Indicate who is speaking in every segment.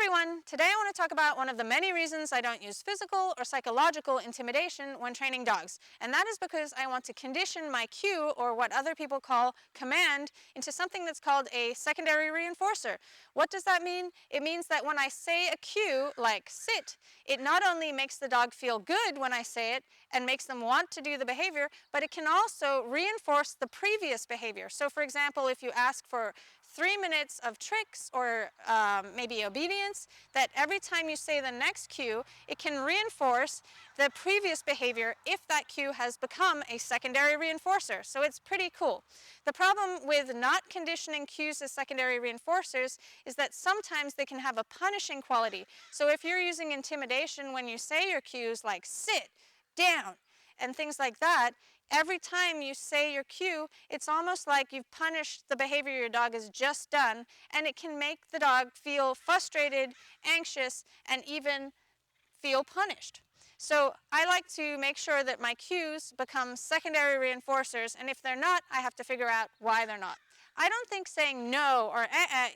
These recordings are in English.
Speaker 1: everyone! Today I want to talk about one of the many reasons I don't use physical or psychological intimidation when training dogs. And that is because I want to condition my cue, or what other people call command, into something that's called a secondary reinforcer. What does that mean? It means that when I say a cue, like sit, it not only makes the dog feel good when I say it and makes them want to do the behavior, but it can also reinforce the previous behavior. So for example, if you ask for 3 minutes of tricks or maybe obedience, that every time you say the next cue, it can reinforce the previous behavior if that cue has become a secondary reinforcer. So it's pretty cool. The problem with not conditioning cues as secondary reinforcers is that sometimes they can have a punishing quality. So if you're using intimidation when you say your cues like sit, down, and things like that, every time you say your cue, it's almost like you've punished the behavior your dog has just done, and it can make the dog feel frustrated, anxious, and even feel punished. So I like to make sure that my cues become secondary reinforcers, and if they're not, I have to figure out why they're not. I don't think saying no or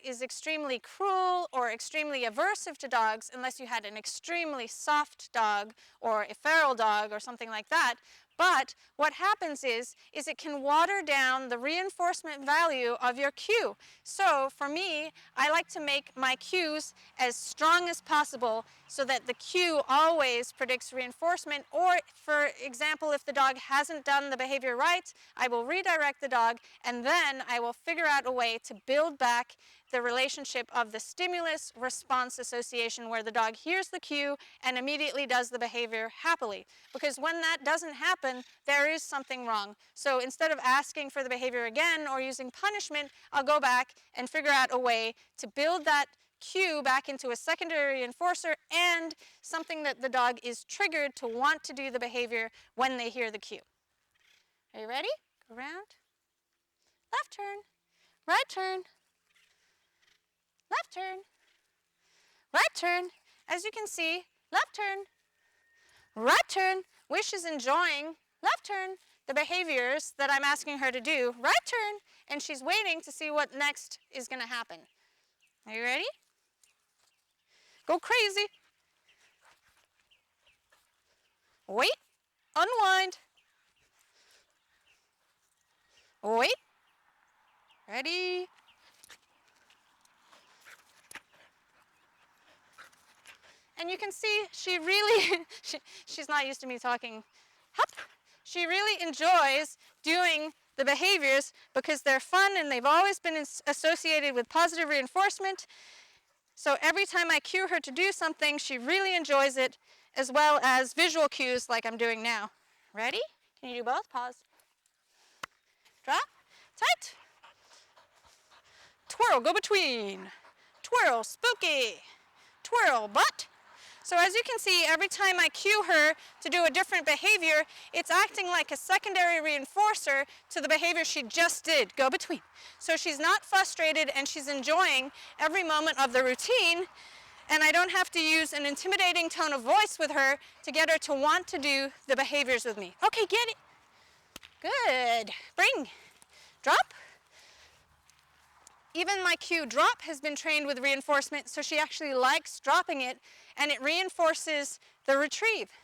Speaker 1: is extremely cruel or extremely aversive to dogs unless you had an extremely soft dog or a feral dog or something like that. But what happens is it can water down the reinforcement value of your cue. So for me, I like to make my cues as strong as possible so that the cue always predicts reinforcement. Or for example, if the dog hasn't done the behavior right, I will redirect the dog, and then I will figure out a way to build back the relationship of the stimulus-response association, where the dog hears the cue and immediately does the behavior happily. Because when that doesn't happen, there is something wrong. So instead of asking for the behavior again or using punishment, I'll go back and figure out a way to build that cue back into a secondary reinforcer and something that the dog is triggered to want to do the behavior when they hear the cue. Are you ready? Go around. Left turn, right turn, left turn, right turn. As you can see, left turn, right turn. Wish is enjoying, left turn, the behaviors that I'm asking her to do. Right turn, and she's waiting to see what next is going to happen. Are you ready? Go crazy. Wait, unwind. Wait. Ready? And you can see she really, she's not used to me talking. Hup. She really enjoys doing the behaviors because they're fun and they've always been associated with positive reinforcement. So every time I cue her to do something, she really enjoys it, as well as visual cues like I'm doing now. Ready? Can you do both? Pause. Drop. Tight. Twirl, go between. Twirl, spooky. Twirl, butt. So as you can see, every time I cue her to do a different behavior, it's acting like a secondary reinforcer to the behavior she just did, go between. So she's not frustrated and she's enjoying every moment of the routine, and I don't have to use an intimidating tone of voice with her to get her to want to do the behaviors with me. Okay, get it. Good. Bring. Drop. Even my cue drop has been trained with reinforcement, so she actually likes dropping it, and it reinforces the retrieve.